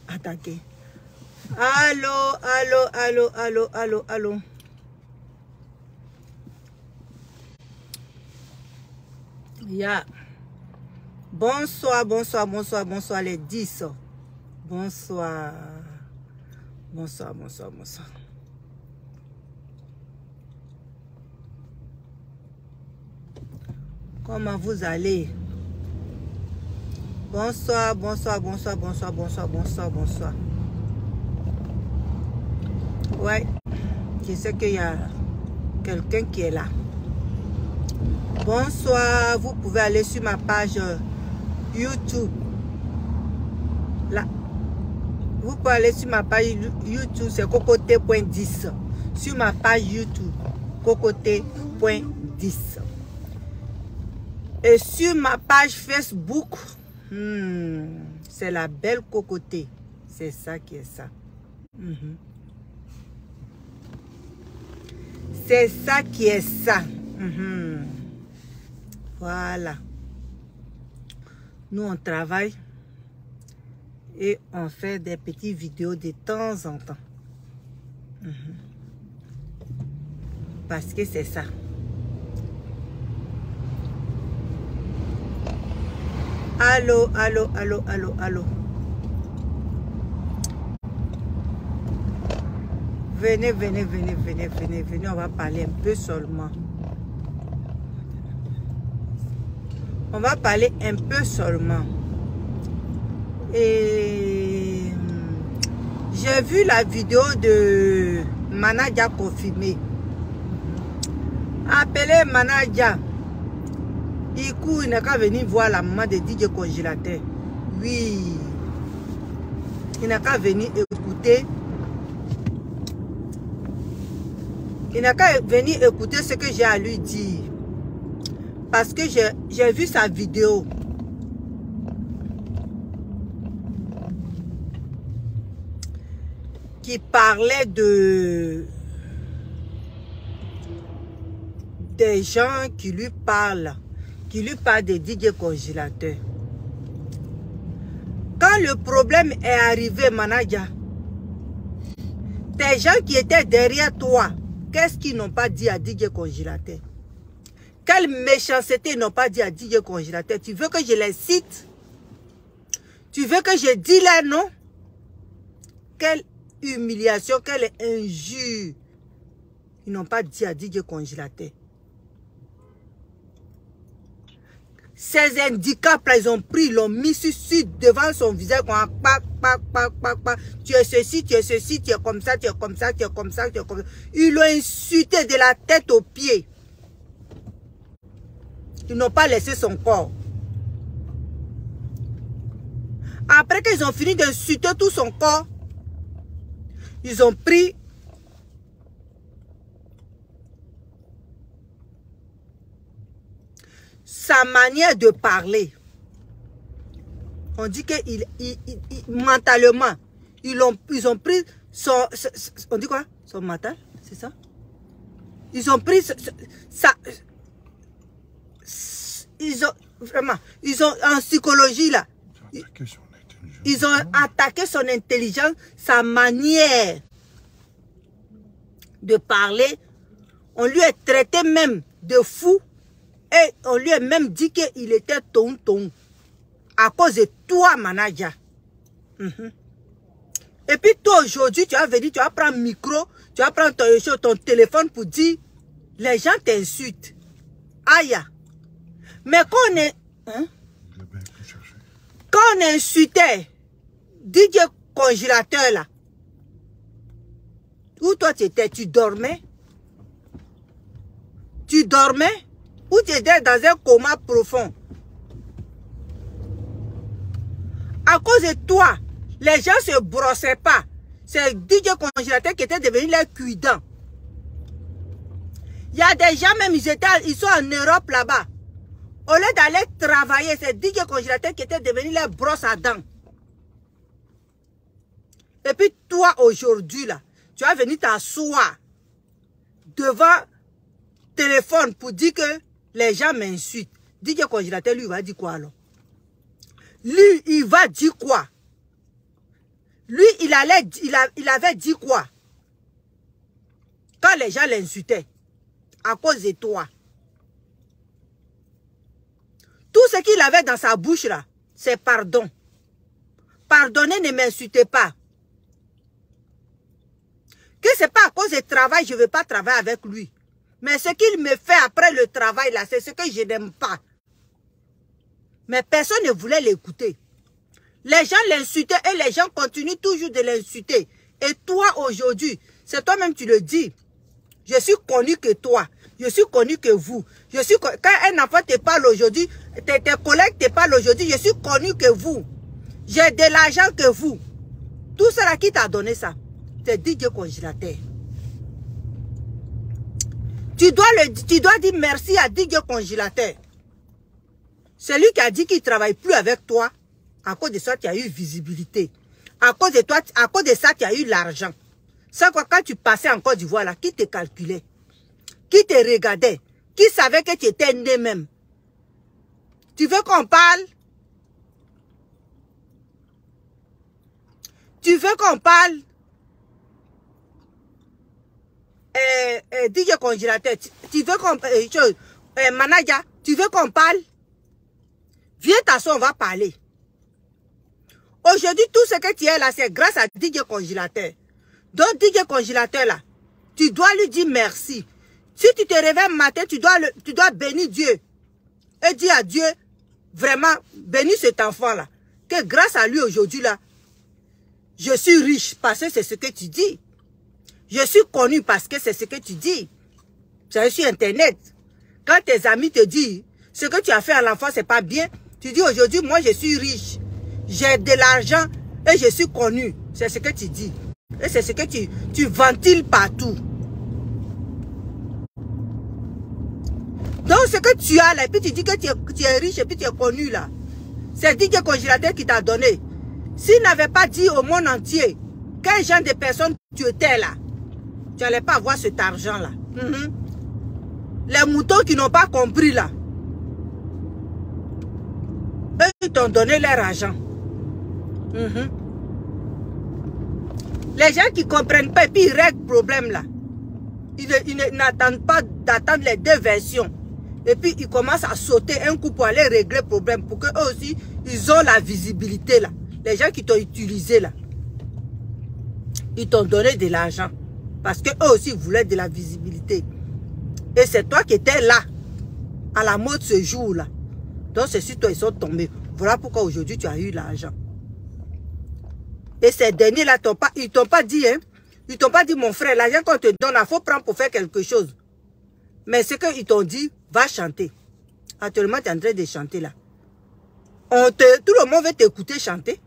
attaqué. Allô, allô, allô, allô, allô, allô. Yeah. Bonsoir, bonsoir, bonsoir, bonsoir les 10. Bonsoir. Bonsoir, bonsoir, bonsoir. Comment vous allez? Bonsoir, bonsoir, bonsoir, bonsoir, bonsoir, bonsoir, bonsoir. Ouais, je sais qu'il y a quelqu'un qui est là. Bonsoir, vous pouvez aller sur ma page YouTube. Là, vous pouvez aller sur ma page YouTube, c'est cocoté.10. Sur ma page YouTube, cocoté.10. Et sur ma page Facebook, c'est la belle cocoté. C'est ça qui est ça. C'est ça qui est ça. Voilà. Nous, on travaille et on fait des petites vidéos de temps en temps. Parce que c'est ça. Allô, allô, allô, allô, allô. Venez, venez, venez, venez, venez, venez. On va parler un peu seulement. On va parler un peu seulement. Et j'ai vu la vidéo de Manaja confirmé. Appelez Manaja. Il n'a qu'à venir voir la maman de DJ Congélateur. Oui. Il n'a qu'à venir écouter. Il n'a qu'à venir écouter ce que j'ai à lui dire. Parce que j'ai vu sa vidéo. Qui parlait des gens qui lui parlent. Qui lui parlent de DJ Congélateur. Quand le problème est arrivé, Manaja, des gens qui étaient derrière toi, qu'est-ce qu'ils n'ont pas dit à DJ Congélateur? Quelle méchanceté ils n'ont pas dit à DJ Congélateur? Tu veux que je les cite? Tu veux que je dise leur nom? Quelle humiliation, quelle injure ils n'ont pas dit à DJ Congélateur. Ces handicaps-là, ils ont pris, ils l'ont mis sur devant son visage. Tu es ceci, tu es ceci, tu es comme ça, tu es comme ça, tu es comme ça, tu es comme ça. Ils l'ont insulté de la tête aux pieds. Ils n'ont pas laissé son corps. Après qu'ils ont fini d'insulter tout son corps, ils ont pris sa manière de parler. On dit que mentalement, ils ont pris son... On dit quoi? Son mental, c'est ça? Ils ont pris ils ont vraiment... Ils ont en psychologie là. Ils ont attaqué son intelligence, sa manière de parler. On lui a traité même de fou. Et on lui a même dit qu'il était tonton. À cause de toi, Manaja. Et puis toi, aujourd'hui, tu vas venir, tu vas prendre un micro, tu vas prendre ton téléphone pour dire, les gens t'insultent. Aïe. Mais quand on est... Quand on insultait DJ Congélateur là, où toi tu étais, tu dormais? Tu dormais? Ou tu étais dans un coma profond? À cause de toi, les gens ne se brossaient pas. C'est DJ Congélateur qui était devenu leur cuidant. Il y a des gens même, ils sont en Europe là-bas. Au lieu d'aller travailler, c'est DJ Congélateur qui était devenu leur brosse à dents. Et puis toi aujourd'hui là, tu vas venir t'asseoir devant téléphone pour dire que les gens m'insultent. DJ Congélateur, lui, il va dire quoi alors? Lui, il va dire quoi? Lui, il avait dit quoi? Quand les gens l'insultaient, à cause de toi. Tout ce qu'il avait dans sa bouche là, c'est pardon. Pardonnez, ne m'insultez pas. Que c'est pas à cause du travail, je ne veux pas travailler avec lui. Mais ce qu'il me fait après le travail là, c'est ce que je n'aime pas. Mais personne ne voulait l'écouter. Les gens l'insultaient et les gens continuent toujours de l'insulter. Et toi aujourd'hui, c'est toi-même tu le dis. Je suis connu que toi. Je suis connu que vous. Quand un enfant te parle aujourd'hui, tes collègues te parlent aujourd'hui, je suis connu que vous. J'ai de l'argent que vous. Tout cela qui t'a donné ça, c'est DJ Congélateur. Tu dois dire merci à DJ Congélateur. C'est lui qui a dit qu'il ne travaille plus avec toi. À cause de ça, tu as eu visibilité. À cause de toi, à cause de ça, tu as eu l'argent. C'est quoi, quand tu passais en Côte d'Ivoire, là, qui te calculait? Qui te regardait? Qui savait que tu étais né même? Tu veux qu'on parle? Tu veux qu'on parle? DJ Congélateur, tu veux qu'on manager, tu veux qu'on parle? Viens t'asseoir, on va parler. Aujourd'hui, tout ce que tu es là, c'est grâce à DJ Congélateur. Donc, DJ Congélateur là, tu dois lui dire merci. Si tu te réveilles matin, tu dois bénir Dieu. Et dire à Dieu, vraiment, bénis cet enfant là. Que grâce à lui aujourd'hui là, je suis riche parce que c'est ce que tu dis. Je suis connu parce que c'est ce que tu dis. C'est sur Internet. Quand tes amis te disent, ce que tu as fait à l'enfant, c'est pas bien. Tu dis aujourd'hui, moi je suis riche. J'ai de l'argent et je suis connu. C'est ce que tu dis. Et c'est ce que tu ventiles partout. Donc ce que tu as là, et puis tu dis que tu es riche et puis tu es connu là. C'est DJ Congélateur qui t'a donné. S'il n'avait pas dit au monde entier quel genre de personne tu étais là, tu n'allais pas avoir cet argent là. Les moutons qui n'ont pas compris là, eux ils t'ont donné leur argent. Les gens qui ne comprennent pas et puis ils règlent le problème là. Ils n'attendent pas d'attendre les deux versions. Et puis ils commencent à sauter un coup pour aller régler le problème. Pour qu'eux aussi, ils ont la visibilité là. Les gens qui t'ont utilisé là, ils t'ont donné de l'argent. Parce qu'eux aussi voulaient de la visibilité. Et c'est toi qui étais là, à la mode ce jour-là. Donc c'est sur toi ils sont tombés. Voilà pourquoi aujourd'hui tu as eu l'argent. Et ces derniers-là, ils t'ont pas dit, hein. Ils t'ont pas dit, mon frère, l'argent qu'on te donne, il faut prendre pour faire quelque chose. Mais ce qu'ils t'ont dit, va chanter. Actuellement, tu es en train de chanter là. Tout le monde veut t'écouter chanter.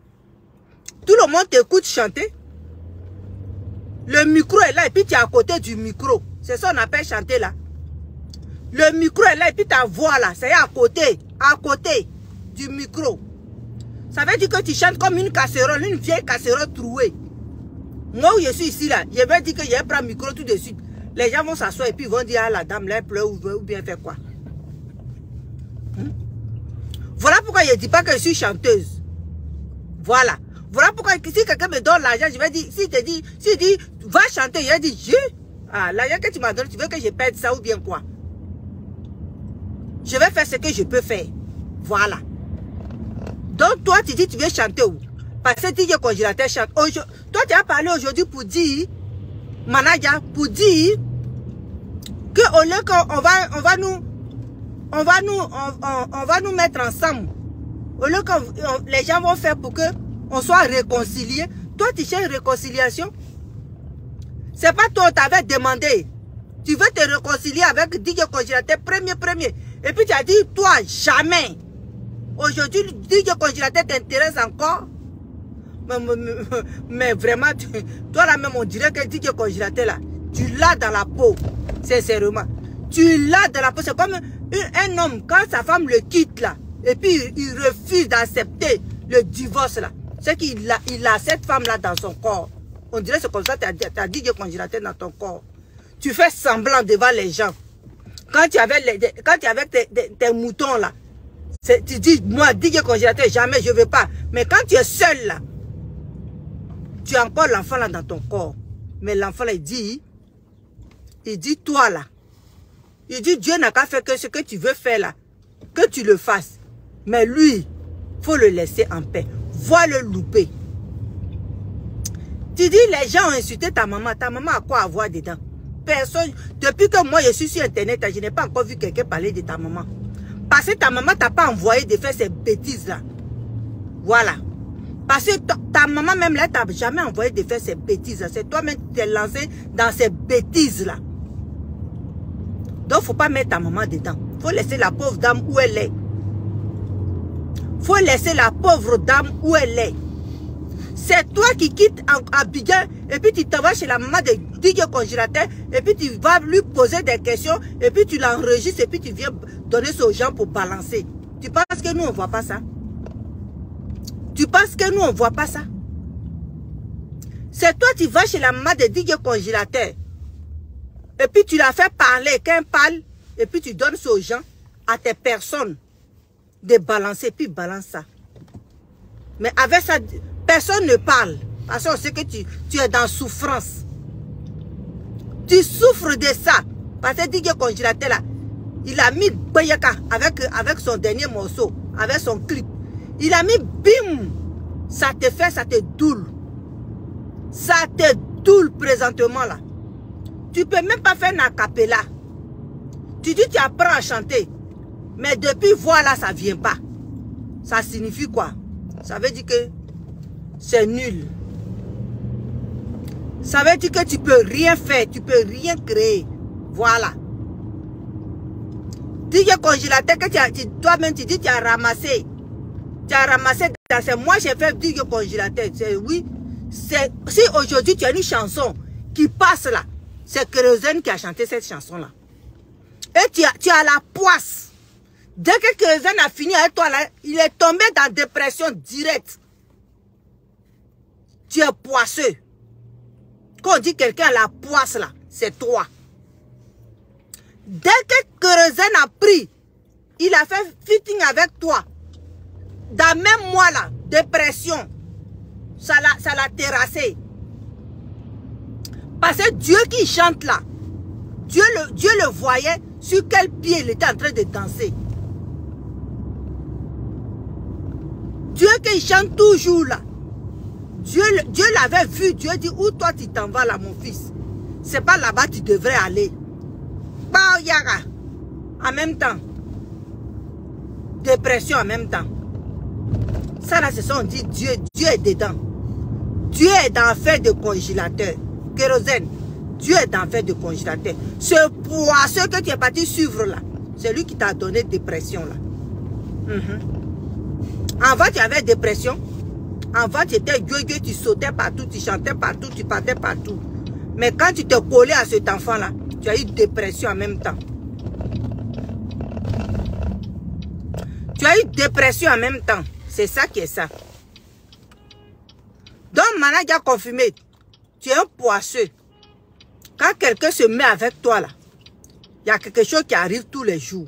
Tout le monde t'écoute chanter. Le micro est là et puis tu es à côté du micro. C'est ça qu'on appelle chanter là. Le micro est là et puis ta voix là, c'est à côté du micro. Ça veut dire que tu chantes comme une casserole, une vieille casserole trouée. Moi où je suis ici là, je vais dire que je vais prendre le micro tout de suite. Les gens vont s'asseoir et puis ils vont dire à la dame, là, elle pleure ou bien faire quoi. Voilà pourquoi je ne dis pas que je suis chanteuse. Voilà. Voilà pourquoi si quelqu'un me donne l'argent, je vais dire, s'il dit, va chanter, je vais dire, l'argent que tu m'as donné, tu veux que je perde ça ou bien quoi? Je vais faire ce que je peux faire. Voilà. Donc toi, tu dis, tu veux chanter où? Parce que DJ Congélateur chante. Toi, tu as parlé aujourd'hui pour dire, manager, pour dire qu'au lieu qu'on va nous mettre ensemble, au lieu que les gens vont faire pour que on soit réconciliés, toi tu cherches réconciliation. C'est pas toi, tu avais demandé. Tu veux te réconcilier avec DJ Congélateur premier. Et puis tu as dit, toi, jamais. Aujourd'hui, DJ Congélateur t'intéresse encore. Mais vraiment, toi là même, on dirait que DJ Congélateur là, tu l'as dans la peau. Sincèrement. Tu l'as dans la peau. C'est comme un homme, quand sa femme le quitte là, et puis il refuse d'accepter le divorce là. C'est qu'il a cette femme là dans son corps. On dirait que c'est comme ça, tu as DJ Congélateur dans ton corps. Tu fais semblant devant les gens. Quand tu avais tes moutons là, tu dis, moi, DJ Congélateur, jamais, je ne veux pas. Mais quand tu es seul là, Tu as encore l'enfant là dans ton corps. Mais l'enfant là, il dit, toi là, il dit, Dieu n'a qu'à faire que ce que tu veux faire là, que tu le fasses. Mais lui, faut le laisser en paix. Va le louper. Tu dis, les gens ont insulté ta maman a quoi à voir dedans? Personne, depuis que moi je suis sur internet, je n'ai pas encore vu quelqu'un parler de ta maman. Parce que ta maman t'a pas envoyé de faire ces bêtises là. Voilà. Parce que ta maman même là, t'a jamais envoyé de faire ces bêtises là. C'est toi-même qui t'es lancé dans ces bêtises là. Donc faut pas mettre ta maman dedans. Faut laisser la pauvre dame où elle est. Faut laisser la pauvre dame où elle est. C'est toi qui quittes Abidjan et puis tu t'en vas chez la maman de DJ Congélateur et puis tu vas lui poser des questions et puis tu l'enregistres et puis tu viens donner ça aux gens pour balancer. Tu penses que nous on voit pas ça? Tu penses que nous on voit pas ça? C'est toi qui vas chez la maman de DJ Congélateur et puis tu la fais parler, qu'elle parle et puis tu donnes ça aux gens, à tes personnes de balancer puis balance ça. Mais avec ça, personne ne parle. Parce qu'on sait que tu es dans souffrance. Tu souffres de ça. Parce que DJ Congélateur là, il a mis Bayaka avec son dernier morceau, avec son clip. Il a mis bim. Ça te fait, ça te doule. Ça te doule présentement là. Tu peux même pas faire un acapella. Tu dis tu apprends à chanter. Mais depuis voilà, ça vient pas. Ça signifie quoi? Ça veut dire que c'est nul. Ça veut dire que tu peux rien faire, tu peux rien créer. Voilà. DJ Congélateur que toi-même tu dis tu as ramassé. Tu as ramassé dans ces moi j'ai fait DJ Congélateur. Oui. Si aujourd'hui tu as une chanson qui passe là, c'est Kérosène qui a chanté cette chanson là. Et tu as la poisse. Dès que Kérosène a fini avec toi là, il est tombé dans dépression directe. Tu es poisseux. Quand on dit quelqu'un a la poisse là, c'est toi. Dès que Kérosène a pris, il a fait fitting avec toi. Dans même mois là, dépression, ça l'a terrassé. Parce que Dieu qui chante là, Dieu le voyait sur quel pied il était en train de danser. Dieu qui chante toujours là. Dieu l'avait vu. Dieu dit, où toi tu t'en vas là mon fils? C'est pas là-bas tu devrais aller. En même temps. Dépression en même temps. Ça là c'est ça on dit Dieu est dedans. Dieu est dans l'affaire de Congélateur. Kérosène. Dieu est dans l'affaire de Congélateur. Ce poisseux que tu es parti suivre là, c'est lui qui t'a donné dépression là. Avant tu avais dépression. Avant tu étais gueux, tu sautais partout, tu chantais partout, tu partais partout. Mais quand tu te collais à cet enfant là, tu as eu dépression en même temps. Tu as eu dépression en même temps. C'est ça qui est ça. Donc Manaja a confirmé. Tu es un poisseux. Quand quelqu'un se met avec toi là, il y a quelque chose qui arrive tous les jours.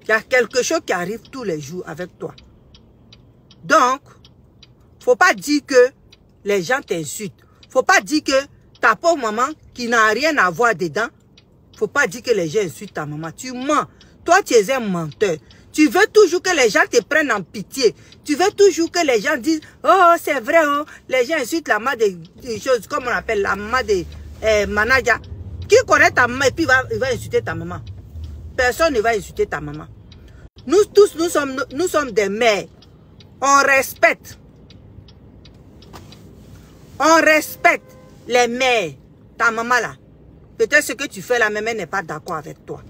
Il y a quelque chose qui arrive tous les jours avec toi. Donc, faut pas dire que les gens t'insultent. Faut pas dire que ta pauvre maman qui n'a rien à voir dedans. Faut pas dire que les gens insultent ta maman. Tu mens. Toi, tu es un menteur. Tu veux toujours que les gens te prennent en pitié. Tu veux toujours que les gens disent, oh, c'est vrai, oh, les gens insultent la maman des choses, comme on appelle la maman de Manaja. Qui connaît ta maman et puis il va insulter ta maman? Personne ne va insulter ta maman. Nous tous, nous sommes des mères. On respecte. On respecte les mères. Ta maman là. Peut-être ce que tu fais là, même elle n'est pas d'accord avec toi.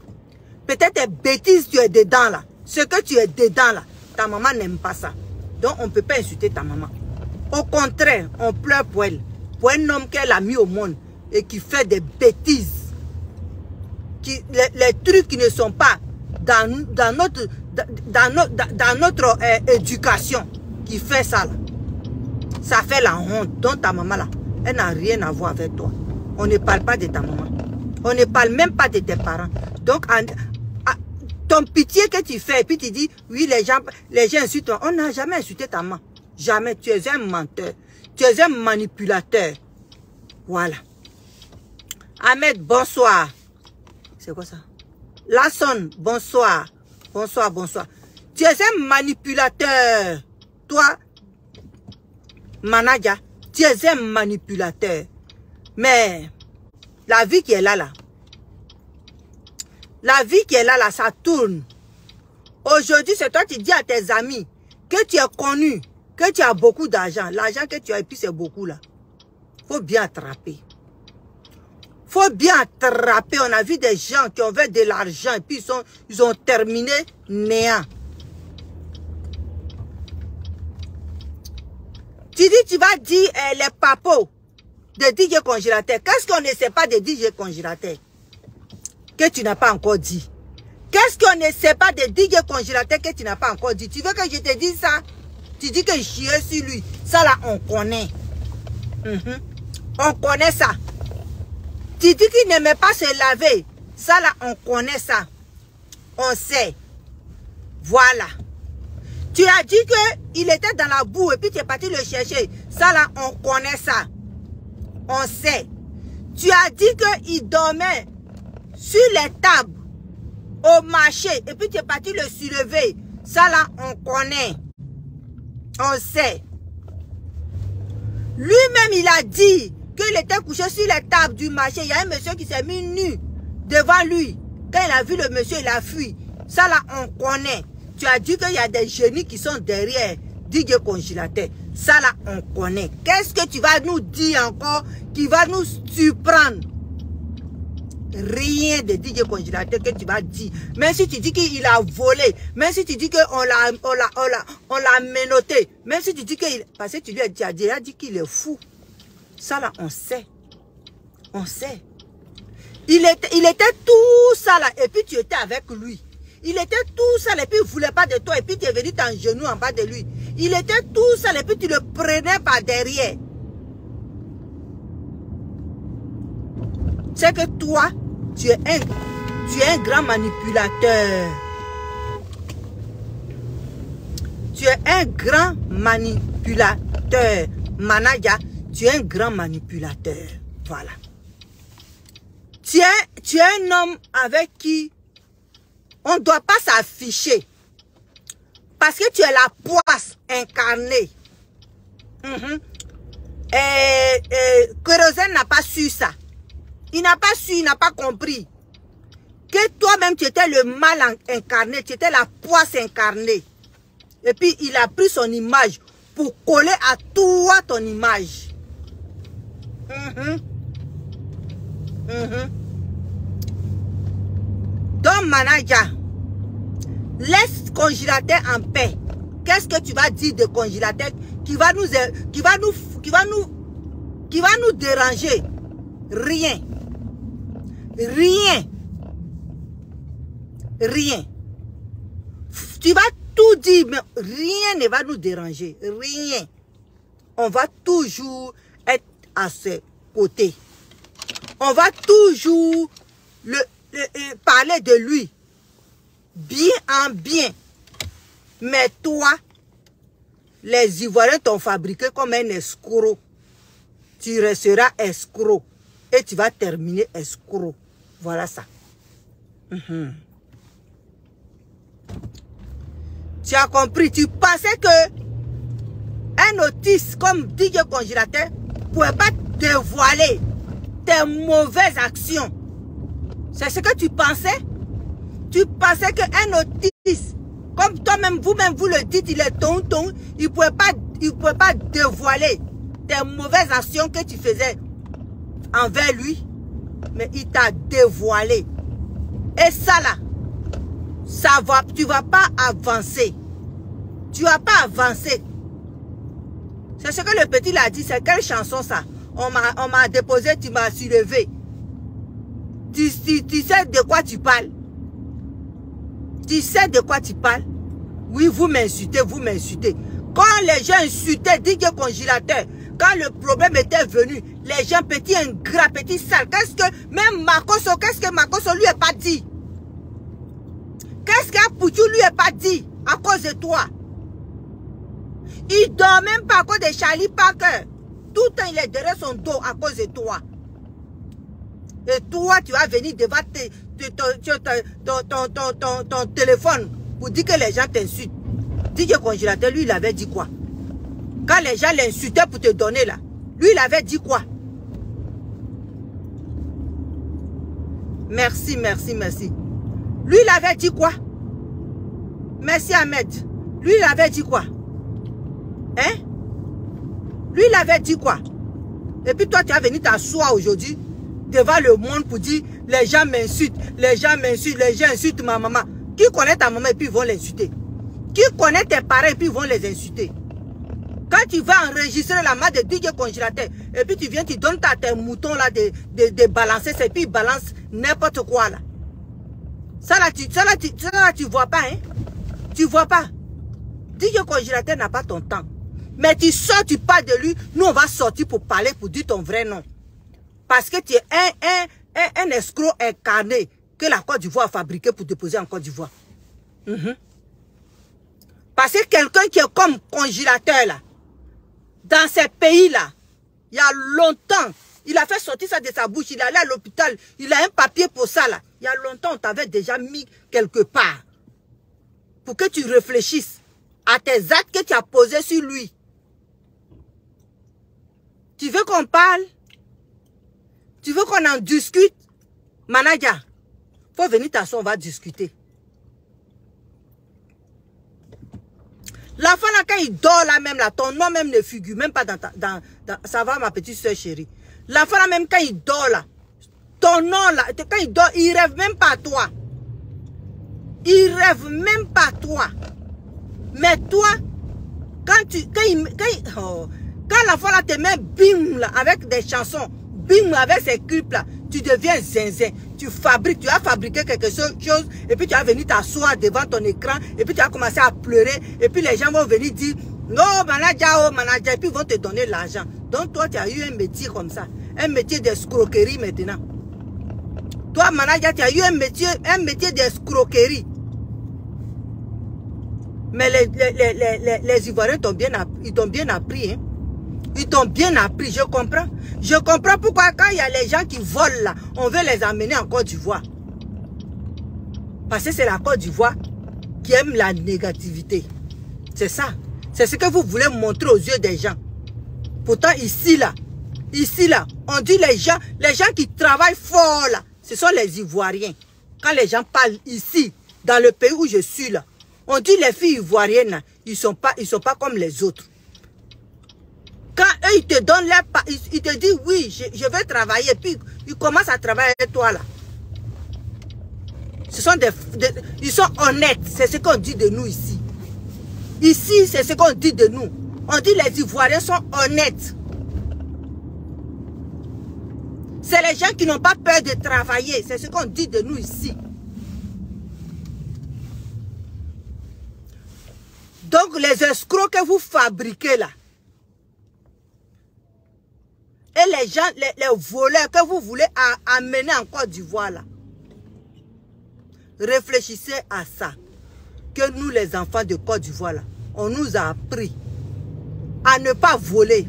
Peut-être tes bêtises, tu es dedans là. Ce que tu es dedans là, ta maman n'aime pas ça. Donc on ne peut pas insulter ta maman. Au contraire, on pleure pour elle. Pour un homme qu'elle a mis au monde et qui fait des bêtises. Les trucs qui ne sont pas dans notre éducation qui fait ça là. Ça fait la honte. Donc ta maman là, elle n'a rien à voir avec toi. On ne parle pas de ta maman. On ne parle même pas de tes parents. Donc ton pitié que tu fais et puis tu dis, oui les gens insultent. On n'a jamais insulté ta maman. Jamais. Tu es un menteur. Tu es un manipulateur. Voilà. Ahmed, bonsoir. C'est quoi ça? Lasson, bonsoir. Bonsoir, bonsoir. Tu es un manipulateur. Toi, Manaja, tu es un manipulateur. Mais la vie qui est là, la vie qui est là, ça tourne. Aujourd'hui, c'est toi qui dis à tes amis que tu es connu, que tu as beaucoup d'argent. L'argent que tu as, et puis c'est beaucoup là. Faut bien attraper. Faut bien attraper. On a vu des gens qui ont fait de l'argent et puis ils ont terminé néant. Tu dis, tu vas dire les papos de DJ Congélateur. Qu'est-ce qu'on ne sait pas de DJ Congélateur que tu n'as pas encore dit? Qu'est-ce qu'on ne sait pas de DJ Congélateur que tu n'as pas encore dit? Tu veux que je te dise ça? Tu dis que je suis sur lui. Ça là, on connaît. On connaît ça. Tu dis qu'il n'aimait pas se laver. Ça là, on connaît ça. On sait. Voilà. Tu as dit qu'il était dans la boue et puis tu es parti le chercher. Ça là, on connaît ça. On sait. Tu as dit qu'il dormait sur les tables au marché et puis tu es parti le soulever. Ça là, on connaît. On sait. Lui-même, il a dit qu'il était couché sur les tables du marché. Il y a un monsieur qui s'est mis nu devant lui. Quand il a vu le monsieur, il a fui. Ça là, on connaît. Tu as dit qu'il y a des génies qui sont derrière DJ Congélateur. Ça là, on connaît. Qu'est-ce que tu vas nous dire encore qui va nous surprendre? Rien de DJ Congélateur que tu vas dire. Même si tu dis qu'il a volé, même si tu dis qu'on l'a menotté, même si tu dis qu'il... Parce que tu lui as dit qu'il est fou. Ça là, on sait. On sait. Il était tout ça là, et puis tu étais avec lui. Il était tout seul et puis il ne voulait pas de toi. Et puis tu es venu t'en genou en bas de lui. Il était tout seul et puis tu le prenais par derrière. C'est que toi, tu es un grand manipulateur. Tu es un grand manipulateur. Manaja, tu es un grand manipulateur. Voilà. Tu es un homme avec qui on ne doit pas s'afficher. Parce que tu es la poisse incarnée. Kérosène n'a pas su ça. Il n'a pas su, il n'a pas compris. Que toi-même, tu étais le mal incarné. Tu étais la poisse incarnée. Et puis, il a pris son image pour coller à toi ton image. Donc, Manaja, laisse Congélateur en paix. Qu'est-ce que tu vas dire de Congélateur qui va nous déranger? Rien. Rien. Rien. Tu vas tout dire, mais rien ne va nous déranger. Rien. On va toujours être à ses côtés. On va toujours parler de lui. Bien en bien. Mais toi, les Ivoiriens t'ont fabriqué comme un escroc. Tu resteras escroc. Et tu vas terminer escroc. Voilà ça. Tu as compris. Tu pensais que un autiste comme DJ Congélateur ne pouvait pas dévoiler tes mauvaises actions. C'est ce que tu pensais? Tu pensais qu'un autiste, comme toi-même, vous-même, vous le dites, il est tonton, il ne pouvait pas dévoiler tes mauvaises actions que tu faisais envers lui. Mais il t'a dévoilé. Et ça là, tu ne vas pas avancer. Tu ne vas pas avancer. C'est ce que le petit l'a dit. C'est quelle chanson ça? On m'a déposé, tu m'as soulevé. Tu sais de quoi tu parles? Tu sais de quoi tu parles? Oui, vous m'insultez, vous m'insultez. Quand les gens insultaient DJ Congélateur, quand le problème était venu, les gens petits ingrats, petits sales, qu'est-ce que, même Makoso, qu'est-ce que Makoso lui a pas dit? Qu'est-ce qu'Apoutou lui a pas dit à cause de toi? Il dort même pas à cause de Charlie Parker. Tout le temps, il est derrière son dos à cause de toi. Et toi, tu vas venir devant ton téléphone pour dire que les gens t'insultent. DJ Congélateur, lui, il avait dit quoi? Quand les gens l'insultaient pour te donner là, lui, il avait dit quoi? Merci, merci, merci. Lui, il avait dit quoi? Merci Ahmed. Lui, il avait dit quoi? Hein? Lui, il avait dit quoi? Et puis toi, tu as venu t'asseoir aujourd'hui devant le monde pour dire les gens m'insultent, les gens m'insultent, les gens insultent ma maman. Qui connaît ta maman et puis ils vont l'insulter? Qui connaît tes parents et puis ils vont les insulter? Quand tu vas enregistrer la main de DJ Congélateur et puis tu viens, tu donnes à tes moutons là de balancer, et puis ils balancent n'importe quoi là. Ça là, tu vois pas, hein? Tu vois pas. DJ Congélateur n'a pas ton temps. Mais tu sors, tu parles de lui. Nous, on va sortir pour parler, pour dire ton vrai nom. Parce que tu es un escroc incarné que la Côte d'Ivoire a fabriqué pour déposer en Côte d'Ivoire. Parce que quelqu'un qui est comme Congélateur là, dans ces pays-là, il y a longtemps, il a fait sortir ça de sa bouche, il est allé à l'hôpital, il a un papier pour ça là. Il y a longtemps, on t'avait déjà mis quelque part. Pour que tu réfléchisses à tes actes que tu as posés sur lui. Tu veux qu'on parle? Tu veux qu'on en discute? Manager, faut venir t'asseoir, on va discuter. L'enfant là, quand il dort là même, là, ton nom même ne figure même pas dans ça va ma petite soeur chérie. L'enfant là même, quand il dort là, ton nom là, quand il dort, il rêve même pas à toi. Il rêve même pas à toi. Mais toi, quand l'enfant là te met bim là, avec des chansons, bim avec ses clips là, tu deviens zinzin. Tu as fabriqué quelque chose et puis tu vas venir t'asseoir devant ton écran et puis tu vas commencer à pleurer et puis les gens vont venir dire non manager, oh manager, et puis ils vont te donner l'argent. Donc toi tu as eu un métier comme ça, un métier d'escroquerie maintenant. Toi manager, tu as eu un métier d'escroquerie. Mais les Ivoiriens t'ont bien appris, hein. Ils t'ont bien appris, je comprends. Je comprends pourquoi quand il y a les gens qui volent là, on veut les amener en Côte d'Ivoire. Parce que c'est la Côte d'Ivoire qui aime la négativité. C'est ça. C'est ce que vous voulez montrer aux yeux des gens. Pourtant ici là, on dit les gens qui travaillent fort là, ce sont les Ivoiriens. Quand les gens parlent ici, dans le pays où je suis là, on dit les filles ivoiriennes là, ils sont pas comme les autres. Quand eux, ils te donnent ils te disent oui, je vais travailler. Puis ils commencent à travailler avec toi là. Ils sont honnêtes. C'est ce qu'on dit de nous ici. Ici, c'est ce qu'on dit de nous. On dit les Ivoiriens sont honnêtes. C'est les gens qui n'ont pas peur de travailler. C'est ce qu'on dit de nous ici. Donc les escrocs que vous fabriquez là, et les gens, les voleurs que vous voulez amener en Côte d'Ivoire là, réfléchissez à ça. Que nous les enfants de Côte d'Ivoire là, on nous a appris à ne pas voler,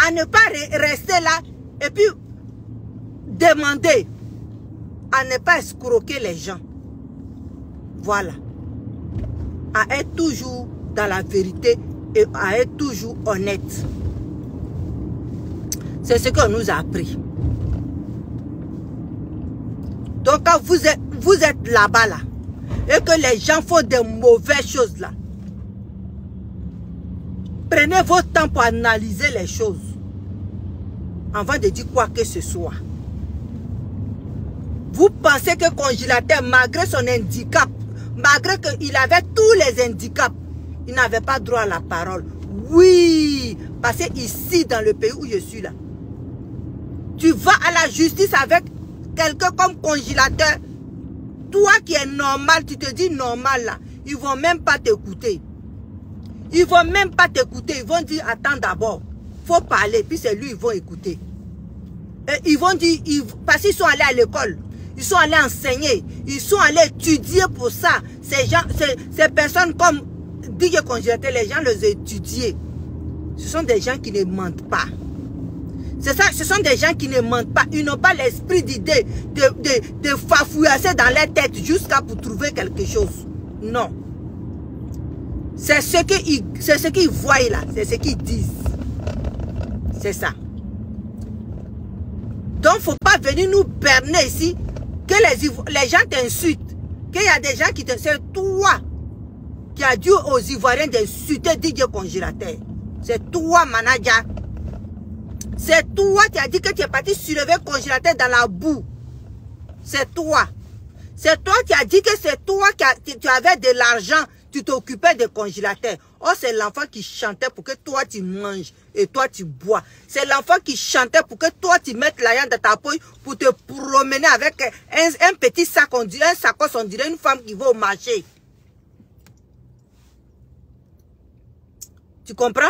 à ne pas rester là et puis demander, à ne pas escroquer les gens. Voilà. À être toujours dans la vérité et à être toujours honnête. C'est ce qu'on nous a appris. Donc quand vous êtes là-bas là, et que les gens font de mauvaises choses là, prenez votre temps pour analyser les choses avant de dire quoi que ce soit. Vous pensez que Congélateur, malgré son handicap, malgré qu'il avait tous les handicaps, il n'avait pas droit à la parole. Oui, parce que ici, dans le pays où je suis là, tu vas à la justice avec quelqu'un comme Congélateur. Toi qui es normal, tu te dis normal là, ils ne vont même pas t'écouter. Ils ne vont même pas t'écouter. Ils vont dire, attends d'abord, il faut parler, puis c'est lui, ils vont écouter. Et ils vont dire, parce qu'ils sont allés à l'école, ils sont allés enseigner, ils sont allés étudier pour ça. Ces gens, ces personnes comme DJ Congélateur, les gens les ont étudiés. Ce sont des gens qui ne mentent pas. C'est ça, ce sont des gens qui ne mentent pas. Ils n'ont pas l'esprit d'idée de fafouillasser dans leur tête jusqu'à pour trouver quelque chose. Non. C'est ce qu'ils voient là. C'est ce qu'ils disent. C'est ça. Donc, il ne faut pas venir nous berner ici. Que les gens t'insultent. Qu'il y a des gens qui t'insultent. C'est toi qui as dit aux Ivoiriens d'insulter DJ Congélateur. C'est toi, manager. C'est toi qui as dit que tu es parti soulever Congélateur dans la boue. C'est toi. C'est toi qui as dit que c'est toi qui tu avais de l'argent, tu t'occupais de Congélateur. Oh, c'est l'enfant qui chantait pour que toi tu manges et toi tu bois. C'est l'enfant qui chantait pour que toi tu mettes l'argent dans ta poche pour te promener avec un petit sac, on dirait un sacoche, on dirait une femme qui va au marché. Tu comprends?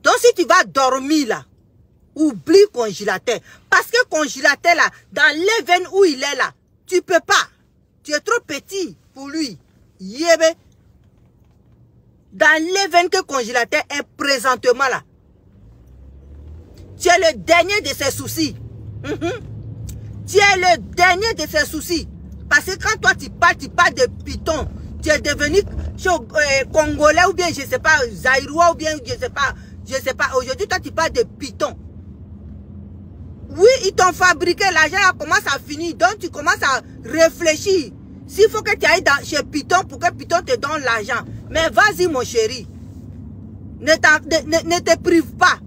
Donc si tu vas dormir là, oublie Congélateur. Parce que Congélateur là, dans les veines où il est là, tu peux pas. Tu es trop petit pour lui. Yébé. Dans les veines que Congélateur est présentement là, tu es le dernier de ses soucis. Tu es le dernier de ses soucis. Parce que quand toi tu parles de python, tu es devenu congolais ou bien je sais pas, zaïrois ou bien je sais pas. Aujourd'hui toi tu parles de python. Oui, ils t'ont fabriqué, l'argent commence à finir. Donc tu commences à réfléchir. S'il faut que tu ailles chez Python pour que Python te donne l'argent. Mais vas-y mon chéri. Ne te prive pas.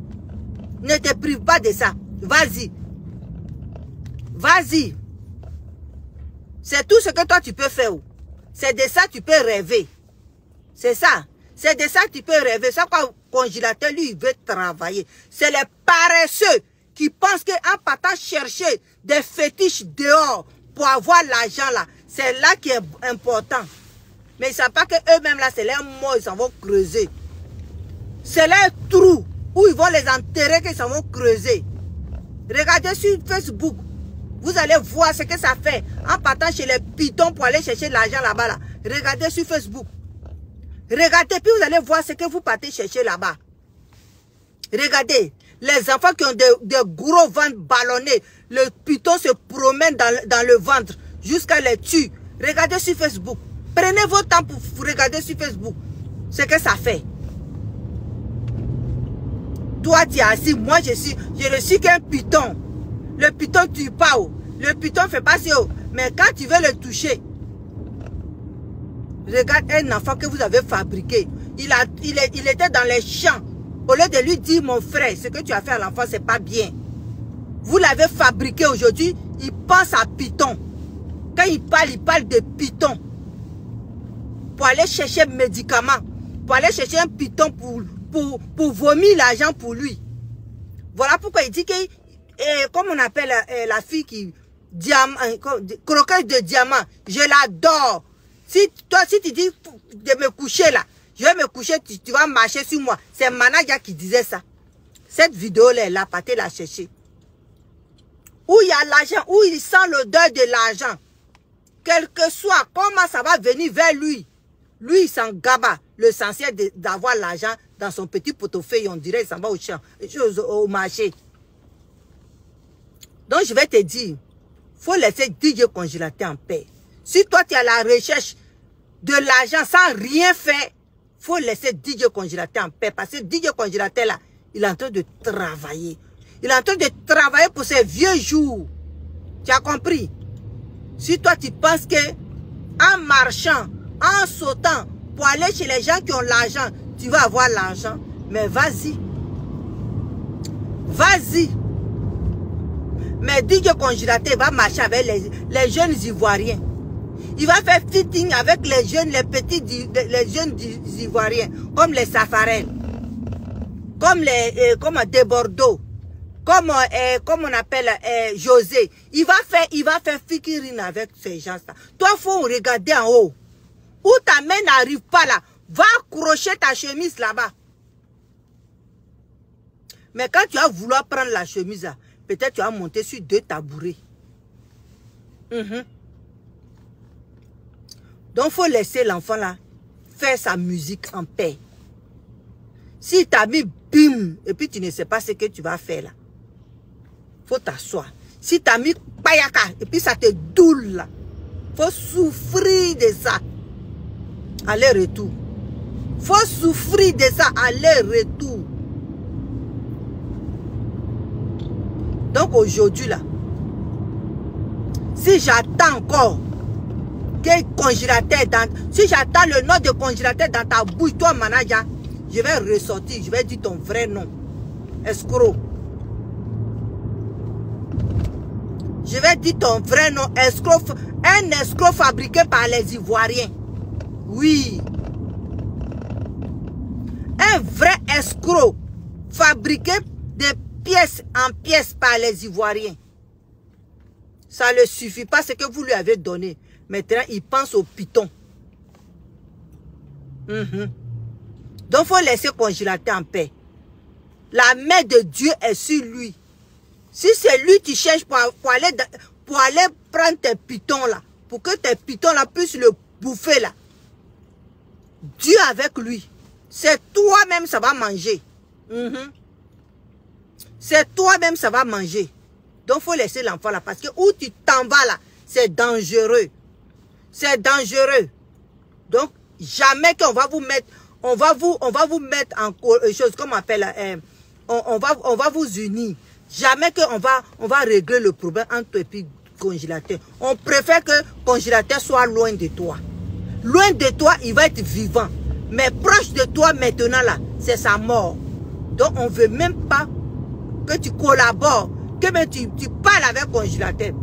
Ne te prive pas de ça. Vas-y. Vas-y. C'est tout ce que toi tu peux faire. C'est de ça que tu peux rêver. C'est ça. C'est de ça que tu peux rêver. Ça quoi, Congélateur, lui, il veut travailler. C'est les paresseux qui pensent qu'en partant chercher des fétiches dehors pour avoir l'argent là, c'est là qui est important. Mais ils ne savent pas qu'eux-mêmes là, c'est leur mort, ils s'en vont creuser. C'est leur trou où ils vont les enterrer qu'ils s'en vont creuser. Regardez sur Facebook. Vous allez voir ce que ça fait en partant chez les pythons pour aller chercher l'argent là-bas. Là. Regardez sur Facebook. Regardez, puis vous allez voir ce que vous partez chercher là-bas. Regardez. Les enfants qui ont des gros ventres ballonnés, le python se promène dans le ventre jusqu'à les tuer. Regardez sur Facebook. Prenez votre temps pour regarder sur Facebook ce que ça fait. Toi, tu es assis. Moi, je ne suis qu'un python. Le python tue pas. Le python fait pas ça. Mais quand tu veux le toucher, regarde un enfant que vous avez fabriqué. Il était dans les champs. Au lieu de lui dire, mon frère, ce que tu as fait à l'enfant, c'est pas bien. Vous l'avez fabriqué aujourd'hui, il pense à Python. Quand il parle de Python. Pour aller chercher médicaments. Pour aller chercher un Python pour vomir l'argent pour lui. Voilà pourquoi il dit que, comme on appelle la fille qui, croqueuse de diamant, je l'adore. Si tu dis de me coucher là, je vais me coucher, tu vas marcher sur moi. C'est Manaja qui disait ça. Cette vidéo-là, elle a partez la chercher. Où il y a l'argent, où il sent l'odeur de l'argent. Quel que soit, comment ça va venir vers lui. Lui, il s'en gaba. L'essentiel d'avoir l'argent dans son petit portefeuille, on dirait, il s'en va au champ, au marché. Donc, je vais te dire, il faut laisser DJ Congélateur en paix. Si toi, tu es à la recherche de l'argent sans rien faire, il faut laisser DJ Congélateur en paix. Parce que DJ Congélateur, là, il est en train de travailler. Il est en train de travailler pour ses vieux jours. Tu as compris? Si toi, tu penses que en marchant, en sautant, pour aller chez les gens qui ont l'argent, tu vas avoir l'argent. Mais vas-y. Vas-y. Mais DJ Congélateur va marcher avec les jeunes Ivoiriens. Il va faire fitting avec les jeunes, les jeunes Ivoiriens, comme les Safarel, comme des Bordeaux, comme on appelle José. Il va faire fikirine avec ces gens-là. Toi, il faut regarder en haut. Où ta main n'arrive pas là, va accrocher ta chemise là-bas. Mais quand tu vas vouloir prendre la chemise là, peut-être tu vas monter sur 2 tabourets. Donc, il faut laisser l'enfant là faire sa musique en paix. Si tu as mis bim, et puis tu ne sais pas ce que tu vas faire là, faut t'asseoir. Si tu as mis payaka, et puis ça te doule là, faut souffrir de ça. Aller-retour. Faut souffrir de ça, aller-retour. Donc aujourd'hui là, si j'attends encore que congélateur dans... Si j'attends le nom de congélateur dans ta bouche, toi manager, je vais ressortir, je vais dire ton vrai nom. Escroc. Je vais dire ton vrai nom, escroc. Un escroc fabriqué par les Ivoiriens. Oui. Un vrai escroc fabriqué de pièce en pièce par les Ivoiriens. Ça ne suffit pas ce que vous lui avez donné. Maintenant, il pense au python. Donc, il faut laisser congélateur en paix. La main de Dieu est sur lui. Si c'est lui qui cherche pour aller prendre tes pythons là, pour que tes pythons là puissent le bouffer là, Dieu avec lui. C'est toi-même ça va manger. C'est toi-même ça va manger. Donc, il faut laisser l'enfant là. Parce que où tu t'en vas là, c'est dangereux. C'est dangereux. Donc, jamais qu'on va vous mettre, on va vous mettre en chose, comme on appelle, on va vous unir. Jamais qu'on va régler le problème entre toi et puis congélateur. On préfère que congélateur soit loin de toi. Loin de toi, il va être vivant. Mais proche de toi maintenant là, c'est sa mort. Donc, on ne veut même pas que tu collabores, que même tu parles avec congélateur.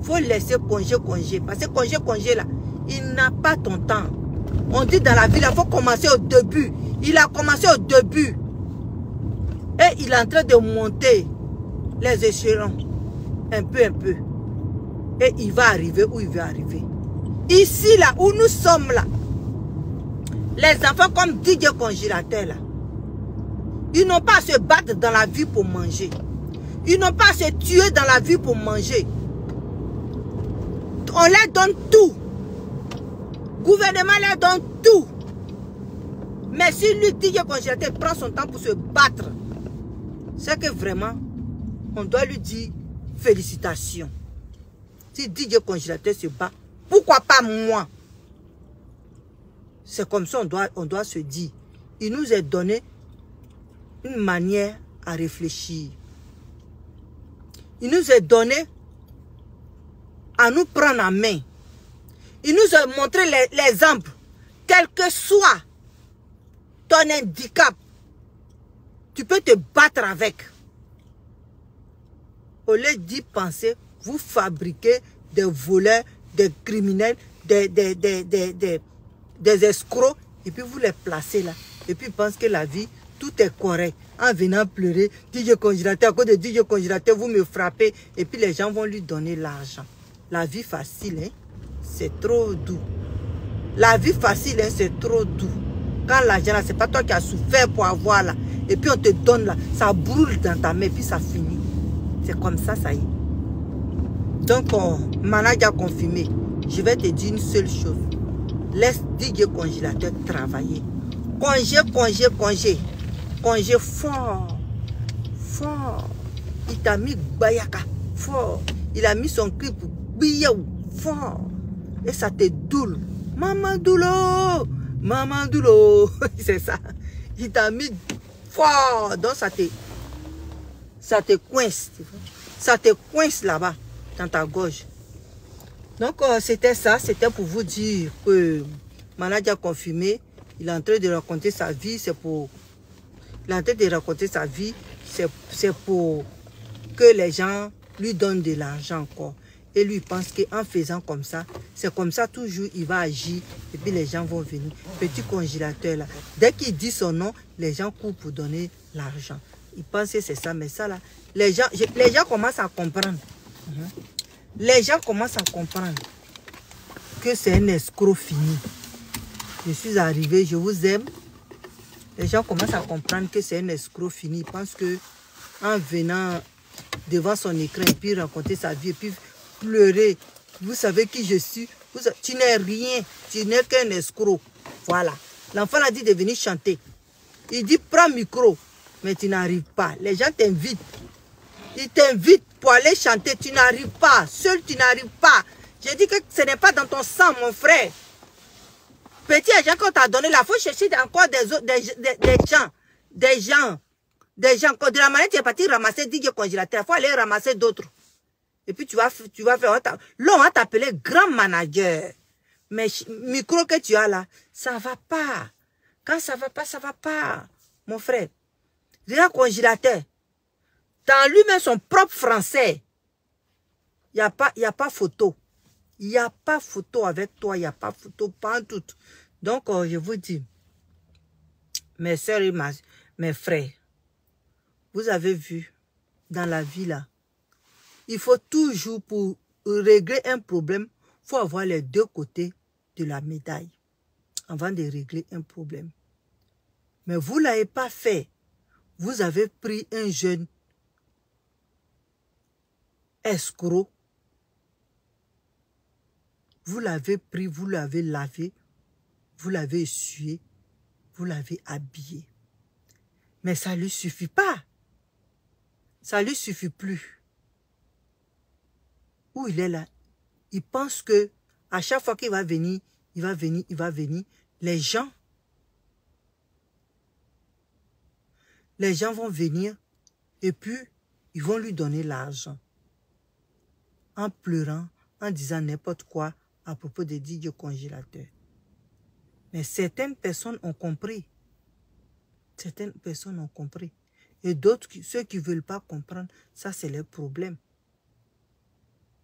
Faut laisser congé. Parce que congé là, il n'a pas ton temps. On dit dans la vie, il faut commencer au début. Il a commencé au début. Et il est en train de monter les échelons. Un peu. Et il va arriver où il veut arriver. Ici là, où nous sommes là, les enfants comme DJ congélateur là, ils n'ont pas à se battre dans la vie pour manger. Ils n'ont pas à se tuer dans la vie pour manger. On leur donne tout. Le gouvernement leur donne tout. Mais si lui dit que congélateur prend son temps pour se battre, c'est que vraiment, on doit lui dire félicitations. Si DJ congélateur se bat, pourquoi pas moi? C'est comme ça on doit se dire. Il nous a donné une manière à réfléchir. Il nous a donné à nous prendre en main. Il nous a montré l'exemple. Quel que soit ton handicap, tu peux te battre avec. Au lieu d'y penser, vous fabriquez des voleurs, des criminels, des escrocs, et puis vous les placez là. Et puis ils pensent que la vie, tout est correct. En venant pleurer, DJ congélateur, à cause de DJ congélateur, vous me frappez, et puis les gens vont lui donner l'argent. La vie facile, hein, c'est trop doux. La vie facile, hein, c'est trop doux. Quand l'argent là, c'est pas toi qui as souffert pour avoir là. Et puis on te donne là, ça brûle dans ta main, puis ça finit. C'est comme ça, ça y est. Donc, manager confirmé, je vais te dire une seule chose. Laisse DJ congélateur travailler. Congé. Congé fort. Il t'a mis Bayaka fort. Il a mis son clip Biyaou fort. Et ça te doule. Maman Doulo. C'est ça. Il t'a mis fort. Donc ça te coince. Ça te coince là-bas, dans ta gorge. Donc c'était ça. C'était pour vous dire que manager confirmé, il est en train de raconter sa vie. C'est pour que les gens lui donnent de l'argent encore. Et lui pense qu'en faisant comme ça, c'est comme ça toujours il va agir. Et puis les gens vont venir. Petit congélateur là. Dès qu'il dit son nom, les gens courent pour donner l'argent. Ils pensent que c'est ça, mais ça là, les gens commencent à comprendre. Les gens commencent à comprendre que c'est un escroc fini. Je suis arrivé, je vous aime. Les gens commencent à comprendre que c'est un escroc fini. Ils pensent que en venant devant son écran et puis raconter sa vie et puis pleurer, vous savez qui je suis, tu n'es rien, tu n'es qu'un escroc. Voilà. L'enfant a dit de venir chanter. Il dit, prends micro. Mais tu n'arrives pas. Les gens t'invitent. Ils t'invitent pour aller chanter. Tu n'arrives pas. Seul, tu n'arrives pas. J'ai dit que ce n'est pas dans ton sang, mon frère. Petit agent qu'on t'a donné là, il faut chercher encore des gens. Quand de la manière tu es parti ramasser DJ congélateur, il faut aller ramasser d'autres. Et puis tu vas faire. Là, on va t'appeler grand manager. Mais micro que tu as là, ça ne va pas. Quand ça ne va pas, ça ne va pas. Mon frère. Déjà congélateur. Dans lui-même son propre français. Il n'y a pas photo. Il n'y a pas photo avec toi. Il n'y a pas photo, pas en tout. Donc, je vous dis, mes soeurs et mes frères, vous avez vu, dans la vie là, il faut toujours, pour régler un problème, il faut avoir les deux côtés de la médaille avant de régler un problème. Mais vous ne l'avez pas fait. Vous avez pris un jeune escroc. Vous l'avez pris, vous l'avez lavé, vous l'avez essuyé, vous l'avez habillé. Mais ça ne lui suffit pas. Ça ne lui suffit plus. Où il est là? Il pense que à chaque fois qu'il va venir, les gens vont venir et puis ils vont lui donner l'argent. En pleurant, en disant n'importe quoi à propos de DJ congélateur. Mais certaines personnes ont compris. Certaines personnes ont compris. Et d'autres, ceux qui ne veulent pas comprendre, ça c'est leur problème.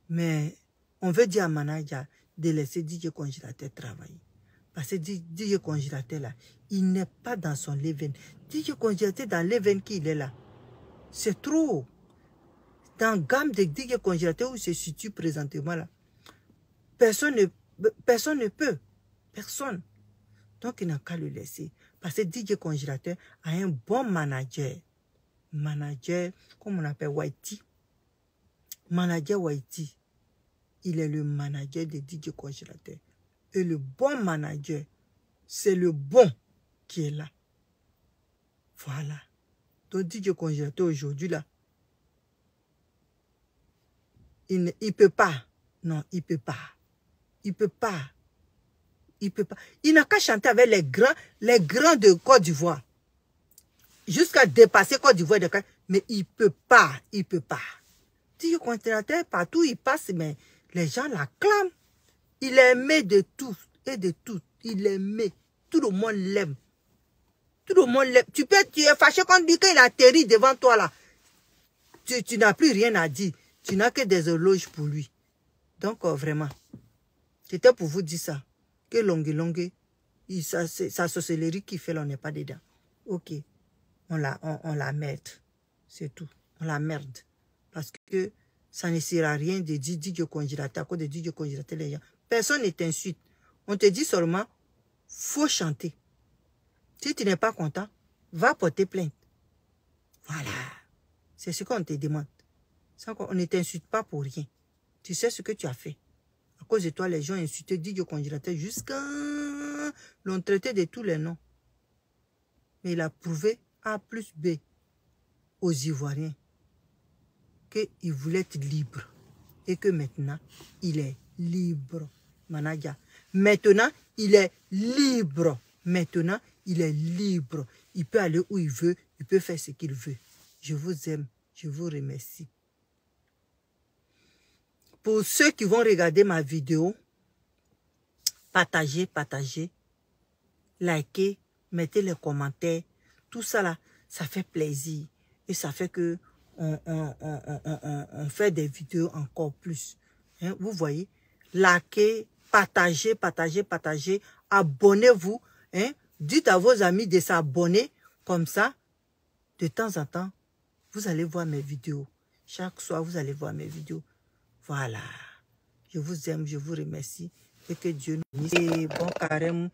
Mais on veut dire à Manaja de laisser DJ congélateur travailler. Parce que DJ congélateur là, il n'est pas dans son leven. DJ congélateur dans leven qu'il est là. C'est trop. Dans la gamme de DJ congélateur où il se situe présentement là, personne ne peut. Personne. Donc il n'a qu'à le laisser. Parce que DJ congélateur a un bon manager. Manager, comme on appelle Whitey. Manager Whitey. Il est le manager de DJ congélateur. Et le bon manager, c'est le bon qui est là. Voilà. Donc DJ congélateur aujourd'hui là, il ne peut pas. Non, il ne peut pas. Il ne peut pas. Il peut pas. Il n'a qu'à chanter avec les grands de Côte d'Ivoire. Jusqu'à dépasser Côte d'Ivoire. Mais il ne peut pas. Il ne peut pas. DJ congélateur, partout il passe, mais les gens l'acclament. Il est aimé de tous et de toutes. Il est aimé. Tout le monde l'aime. Tout le monde l'aime. Tu es fâché quand il atterrit devant toi là. Tu n'as plus rien à dire. Tu n'as que des éloges pour lui. Donc vraiment, c'était pour vous dire ça. Que longue, sa sorcellerie qui fait, là, on n'est pas dedans. Ok. On la merde. C'est tout. On la merde. Parce que ça ne sert à rien de dire DJ congélateur, à cause de DJ congélateur les gens. Personne ne t'insulte. On te dit seulement, faut chanter. Si tu n'es pas content, va porter plainte. Voilà. C'est ce qu'on te demande. On ne t'insulte pas pour rien. Tu sais ce que tu as fait. À cause de toi, les gens insultent DJ congélateur jusqu'à l'ont traité de tous les noms. Mais il a prouvé A plus B aux Ivoiriens qu'il voulait être libre. Et que maintenant, il est libre. Manaja. Maintenant, il est libre. Maintenant, il est libre. Il peut aller où il veut. Il peut faire ce qu'il veut. Je vous aime. Je vous remercie. Pour ceux qui vont regarder ma vidéo, partagez, likez, mettez les commentaires. Tout ça là, ça fait plaisir. Et ça fait que on fait des vidéos encore plus. Hein, vous voyez, likez, partagez. Abonnez-vous. Hein, dites à vos amis de s'abonner. Comme ça, de temps en temps, vous allez voir mes vidéos. Chaque soir, vous allez voir mes vidéos. Voilà. Je vous aime, je vous remercie. Et que Dieu nous bénisse. Et bon carême